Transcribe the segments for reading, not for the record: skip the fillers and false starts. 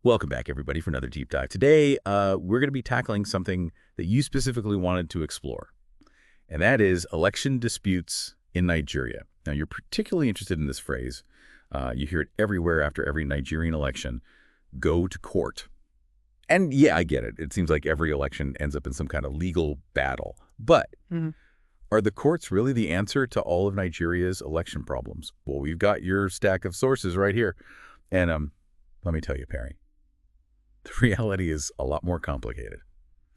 Welcome back, everybody, for another deep dive. Today, we're going to be tackling something that you specifically wanted to explore, and that is election disputes in Nigeria. Now, you're particularly interested in this phrase. You hear it everywhere after every Nigerian election, go to court. And yeah, I get it. It seems like every election ends up in some kind of legal battle. But are the courts really the answer to all of Nigeria's election problems? Well, we've got your stack of sources right here. And let me tell you, Perry, the reality is a lot more complicated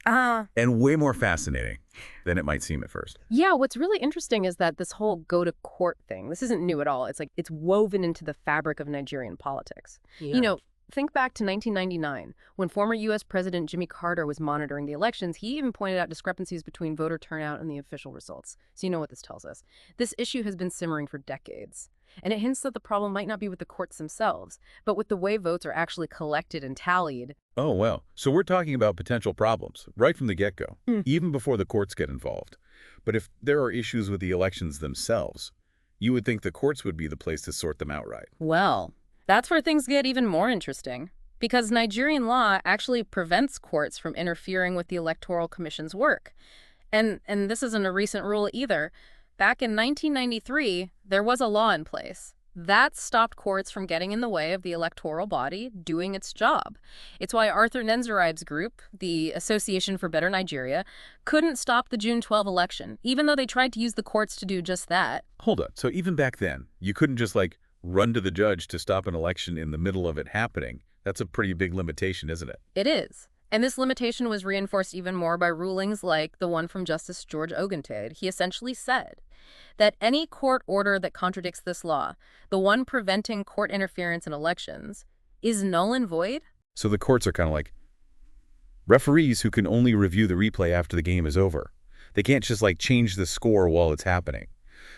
and way more fascinating than it might seem at first. Yeah, what's really interesting is that this whole go to court thing, this isn't new at all. It's like it's woven into the fabric of Nigerian politics. Yeah. Think back to 1999, when former U.S. President Jimmy Carter was monitoring the elections. He even pointed out discrepancies between voter turnout and the official results. So you know what this tells us. This issue has been simmering for decades. And it hints that the problem might not be with the courts themselves, but with the way votes are actually collected and tallied. Oh, well. So we're talking about potential problems right from the get-go, even before the courts get involved. But if there are issues with the elections themselves, you would think the courts would be the place to sort them out right. Well, that's where things get even more interesting, because Nigerian law actually prevents courts from interfering with the Electoral Commission's work. And this isn't a recent rule either. Back in 1993, there was a law in place that stopped courts from getting in the way of the electoral body doing its job. It's why Arthur Nenzaribe's group, the Association for Better Nigeria, couldn't stop the June 12 election, even though they tried to use the courts to do just that. Hold on. So even back then, you couldn't just, run to the judge to stop an election in the middle of it happening. That's a pretty big limitation, isn't it? It is. And this limitation was reinforced even more by rulings like the one from Justice George Oguntade. He essentially said that any court order that contradicts this law, the one preventing court interference in elections, is null and void. So the courts are kind of like referees who can only review the replay after the game is over. They can't just, change the score while it's happening.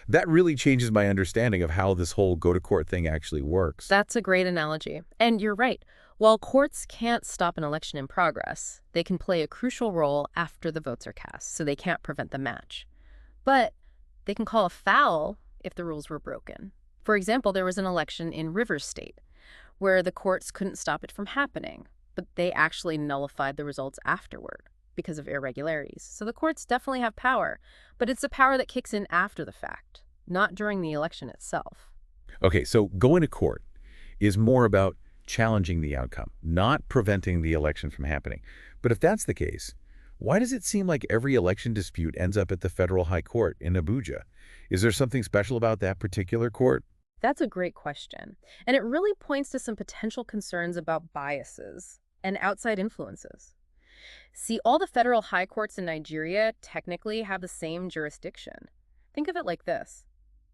That really changes my understanding of how this whole go-to-court thing actually works. That's a great analogy. And you're right. While courts can't stop an election in progress, they can play a crucial role after the votes are cast, so they can't prevent the match. But they can call a foul if the rules were broken. For example, there was an election in Rivers State where the courts couldn't stop it from happening, but they actually nullified the results afterward because of irregularities. So the courts definitely have power, but it's a power that kicks in after the fact, not during the election itself. Okay, so going to court is more about challenging the outcome, not preventing the election from happening. But if that's the case, why does it seem like every election dispute ends up at the federal high court in Abuja? Is there something special about that particular court? That's a great question. And it really points to some potential concerns about biases and outside influences. See, all the federal high courts in Nigeria technically have the same jurisdiction. Think of it like this.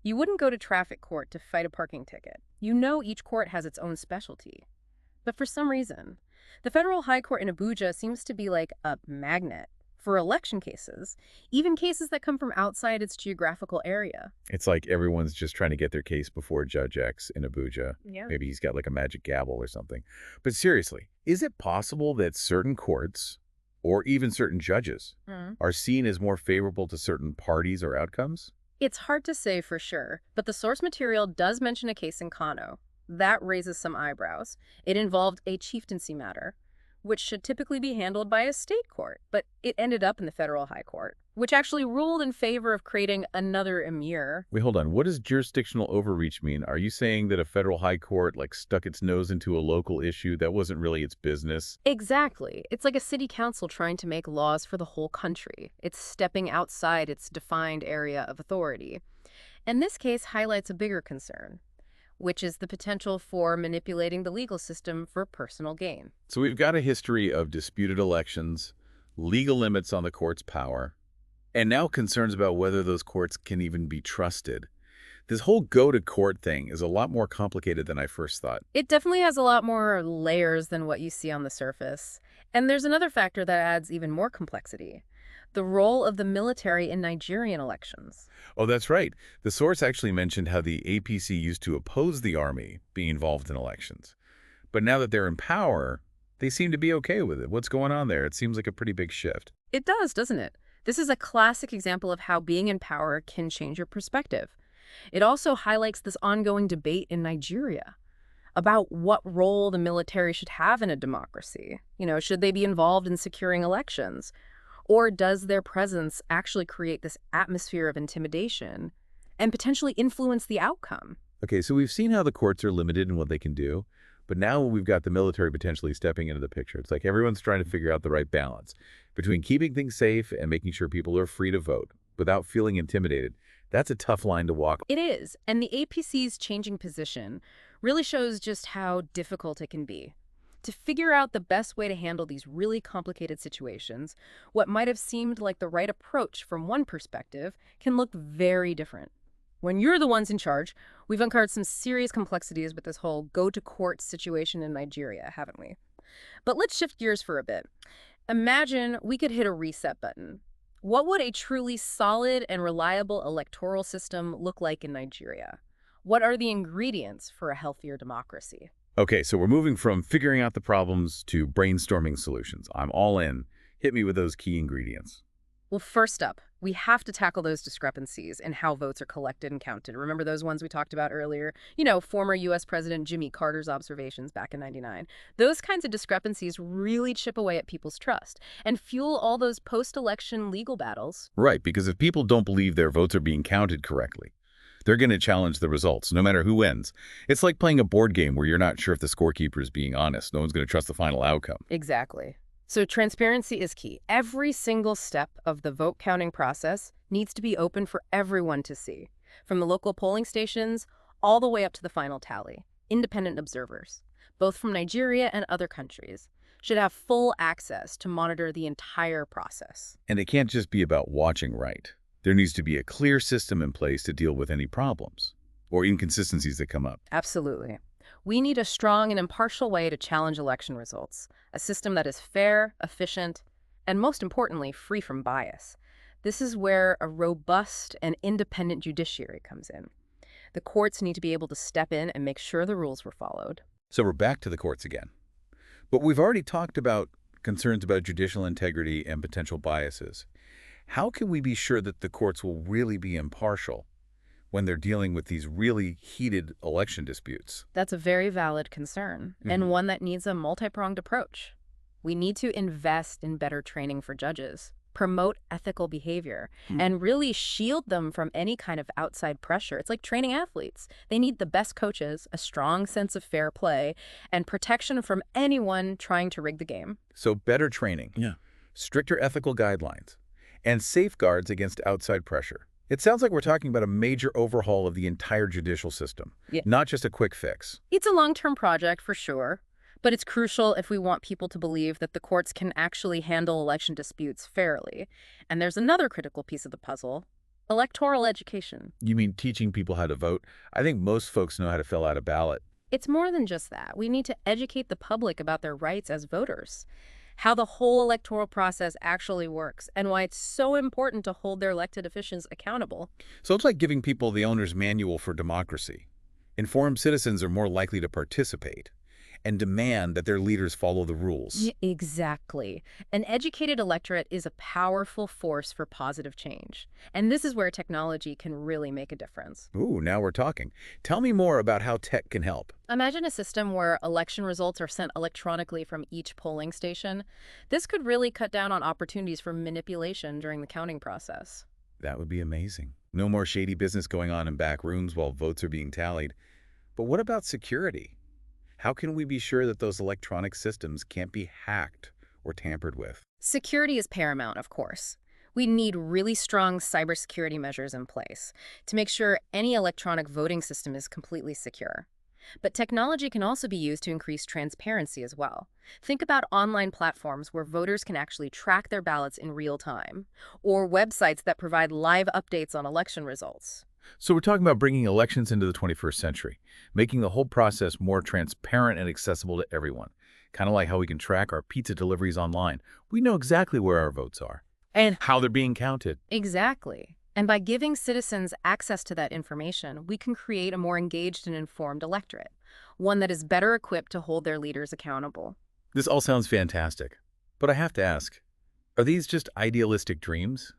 You wouldn't go to traffic court to fight a parking ticket. You know each court has its own specialty. But for some reason, the federal high court in Abuja seems to be like a magnet for election cases, even cases that come from outside its geographical area. It's like everyone's just trying to get their case before Judge X in Abuja. Yeah. Maybe he's got a magic gavel or something. But seriously, is it possible that certain courts, or even certain judges, are seen as more favorable to certain parties or outcomes? It's hard to say for sure, but the source material does mention a case in Kano. That raises some eyebrows. It involved a chieftaincy matter, which should typically be handled by a state court, but it ended up in the federal high court, which actually ruled in favor of creating another emir. Wait, hold on. What does jurisdictional overreach mean? Are you saying that a federal high court stuck its nose into a local issue that wasn't really its business? Exactly. It's like a city council trying to make laws for the whole country. It's stepping outside its defined area of authority. And this case highlights a bigger concern, which is the potential for manipulating the legal system for personal gain. So we've got a history of disputed elections, legal limits on the court's power, and now concerns about whether those courts can even be trusted. This whole go-to-court thing is a lot more complicated than I first thought. It definitely has a lot more layers than what you see on the surface. And there's another factor that adds even more complexity: the role of the military in Nigerian elections. Oh, that's right. The source actually mentioned how the APC used to oppose the army being involved in elections. But now that they're in power, they seem to be okay with it. What's going on there? It seems like a pretty big shift. It does, doesn't it? This is a classic example of how being in power can change your perspective. It also highlights this ongoing debate in Nigeria about what role the military should have in a democracy. Should they be involved in securing elections? Or does their presence actually create this atmosphere of intimidation and potentially influence the outcome? Okay, so we've seen how the courts are limited in what they can do, but now we've got the military potentially stepping into the picture. It's like everyone's trying to figure out the right balance between keeping things safe and making sure people are free to vote without feeling intimidated. That's a tough line to walk. It is, and the APC's changing position really shows just how difficult it can be. To figure out the best way to handle these really complicated situations, what might have seemed like the right approach from one perspective can look very different. When you're the ones in charge, we've uncovered some serious complexities with this whole go-to-court situation in Nigeria, haven't we? But let's shift gears for a bit. Imagine we could hit a reset button. What would a truly solid and reliable electoral system look like in Nigeria? What are the ingredients for a healthier democracy? Okay, so we're moving from figuring out the problems to brainstorming solutions. I'm all in. Hit me with those key ingredients. Well, first up, we have to tackle those discrepancies in how votes are collected and counted. Remember those ones we talked about earlier? Former U.S. President Jimmy Carter's observations back in '99. Those kinds of discrepancies really chip away at people's trust and fuel all those post-election legal battles. Right, because if people don't believe their votes are being counted correctly, they're going to challenge the results, no matter who wins. It's like playing a board game where you're not sure if the scorekeeper is being honest. No one's going to trust the final outcome. Exactly. So transparency is key. Every single step of the vote counting process needs to be open for everyone to see, from the local polling stations all the way up to the final tally. Independent observers, both from Nigeria and other countries, should have full access to monitor the entire process. And it can't just be about watching right. There needs to be a clear system in place to deal with any problems or inconsistencies that come up. Absolutely. We need a strong and impartial way to challenge election results, a system that is fair, efficient, and most importantly, free from bias. This is where a robust and independent judiciary comes in. The courts need to be able to step in and make sure the rules were followed. So we're back to the courts again. But we've already talked about concerns about judicial integrity and potential biases. How can we be sure that the courts will really be impartial when they're dealing with these really heated election disputes? That's a very valid concern, and one that needs a multi-pronged approach. We need to invest in better training for judges, promote ethical behavior, and really shield them from any kind of outside pressure. It's like training athletes. They need the best coaches, a strong sense of fair play, and protection from anyone trying to rig the game. So better training, stricter ethical guidelines, and safeguards against outside pressure. It sounds like we're talking about a major overhaul of the entire judicial system, not just a quick fix. It's a long-term project for sure, but it's crucial if we want people to believe that the courts can actually handle election disputes fairly. And there's another critical piece of the puzzle: electoral education. You mean teaching people how to vote? I think most folks know how to fill out a ballot. It's more than just that. We need to educate the public about their rights as voters, how the whole electoral process actually works, and why it's so important to hold their elected officials accountable. So it's like giving people the owner's manual for democracy. Informed citizens are more likely to participate and demand that their leaders follow the rules. Exactly. An educated electorate is a powerful force for positive change. And this is where technology can really make a difference. Ooh, now we're talking. Tell me more about how tech can help. Imagine a system where election results are sent electronically from each polling station. This could really cut down on opportunities for manipulation during the counting process. That would be amazing. No more shady business going on in back rooms while votes are being tallied. But what about security? How can we be sure that those electronic systems can't be hacked or tampered with? Security is paramount, of course. We need really strong cybersecurity measures in place to make sure any electronic voting system is completely secure. But technology can also be used to increase transparency as well. Think about online platforms where voters can actually track their ballots in real time, or websites that provide live updates on election results. So we're talking about bringing elections into the 21st century, making the whole process more transparent and accessible to everyone. Kind of like how we can track our pizza deliveries online. We know exactly where our votes are and how they're being counted. Exactly. And by giving citizens access to that information, we can create a more engaged and informed electorate, one that is better equipped to hold their leaders accountable. This all sounds fantastic, but I have to ask, are these just idealistic dreams?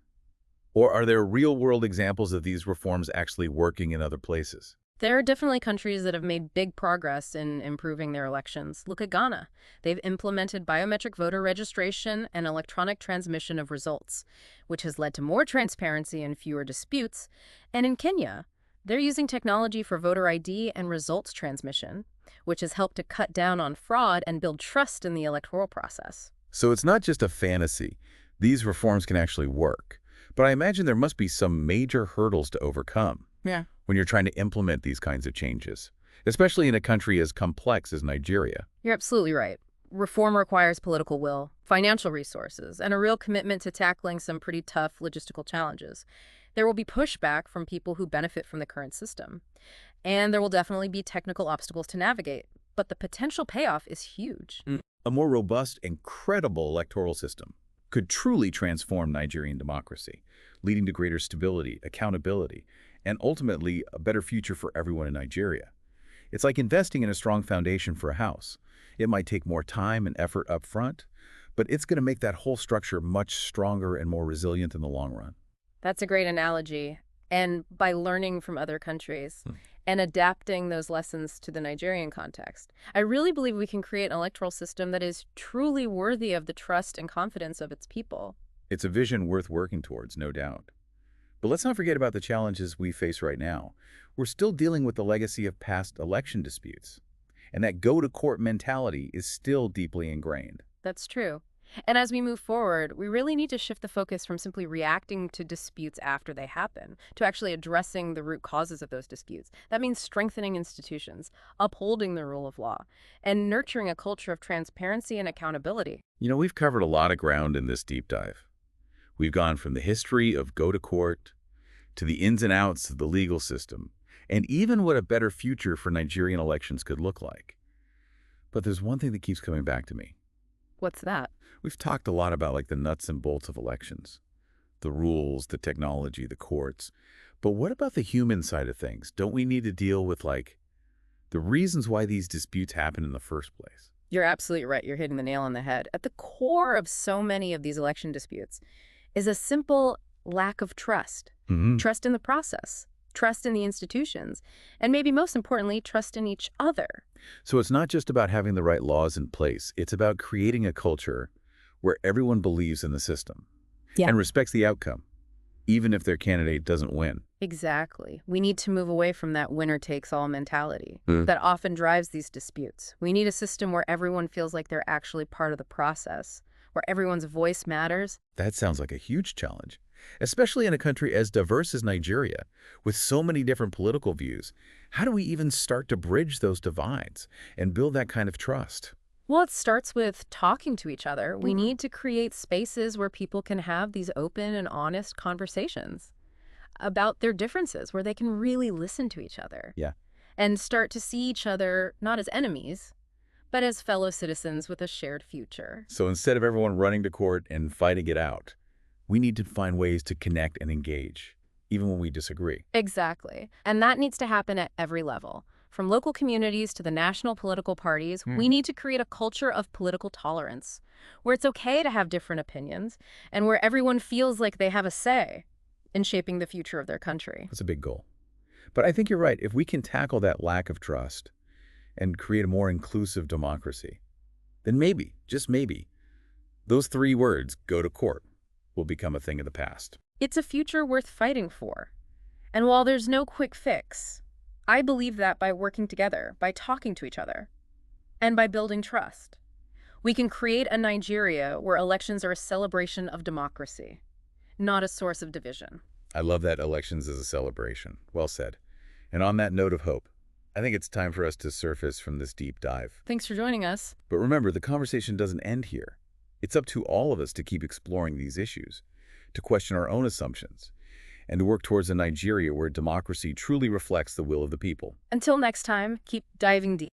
Or are there real-world examples of these reforms actually working in other places? There are definitely countries that have made big progress in improving their elections. Look at Ghana. They've implemented biometric voter registration and electronic transmission of results, which has led to more transparency and fewer disputes. And in Kenya, they're using technology for voter ID and results transmission, which has helped to cut down on fraud and build trust in the electoral process. So it's not just a fantasy. These reforms can actually work. But I imagine there must be some major hurdles to overcome Yeah. when you're trying to implement these kinds of changes, especially in a country as complex as Nigeria. You're absolutely right. Reform requires political will, financial resources, and a real commitment to tackling some pretty tough logistical challenges. There will be pushback from people who benefit from the current system, and there will definitely be technical obstacles to navigate, but the potential payoff is huge. A more robust and credible electoral system could truly transform Nigerian democracy, leading to greater stability, accountability, and ultimately a better future for everyone in Nigeria. It's like investing in a strong foundation for a house. It might take more time and effort up front, but it's going to make that whole structure much stronger and more resilient in the long run. That's a great analogy. And by learning from other countries and adapting those lessons to the Nigerian context, I really believe we can create an electoral system that is truly worthy of the trust and confidence of its people. It's a vision worth working towards, no doubt. But let's not forget about the challenges we face right now. We're still dealing with the legacy of past election disputes, and that go-to-court mentality is still deeply ingrained. That's true. And as we move forward, we really need to shift the focus from simply reacting to disputes after they happen to actually addressing the root causes of those disputes. That means strengthening institutions, upholding the rule of law, and nurturing a culture of transparency and accountability. We've covered a lot of ground in this deep dive. We've gone from the history of go-to-court to the ins and outs of the legal system, and even what a better future for Nigerian elections could look like. But there's one thing that keeps coming back to me. What's that? We've talked a lot about the nuts and bolts of elections, the rules, the technology, the courts. But what about the human side of things? Don't we need to deal with the reasons why these disputes happen in the first place? You're absolutely right. You're hitting the nail on the head. At the core of so many of these election disputes is a simple lack of trust. Trust in the process, trust in the institutions, and maybe most importantly, trust in each other. So it's not just about having the right laws in place. It's about creating a culture where everyone believes in the system and respects the outcome, even if their candidate doesn't win. Exactly. We need to move away from that winner-takes-all mentality that often drives these disputes. We need a system where everyone feels like they're actually part of the process, where everyone's voice matters. That sounds like a huge challenge, especially in a country as diverse as Nigeria, with so many different political views. How do we even start to bridge those divides and build that kind of trust? Well, it starts with talking to each other. We need to create spaces where people can have these open and honest conversations about their differences, where they can really listen to each other. Yeah. And start to see each other not as enemies, but as fellow citizens with a shared future. So instead of everyone running to court and fighting it out, we need to find ways to connect and engage, even when we disagree. Exactly. And that needs to happen at every level. From local communities to the national political parties, we need to create a culture of political tolerance, where it's okay to have different opinions and where everyone feels like they have a say in shaping the future of their country. That's a big goal. But I think you're right. If we can tackle that lack of trust and create a more inclusive democracy, then maybe, just maybe, those three words, go to court, will become a thing of the past. It's a future worth fighting for. And while there's no quick fix, I believe that by working together, by talking to each other, and by building trust, we can create a Nigeria where elections are a celebration of democracy, not a source of division. I love that elections is a celebration. Well said. And on that note of hope, I think it's time for us to surface from this deep dive. Thanks for joining us. But remember, the conversation doesn't end here. It's up to all of us to keep exploring these issues, to question our own assumptions, and to work towards a Nigeria where democracy truly reflects the will of the people. Until next time, keep diving deep.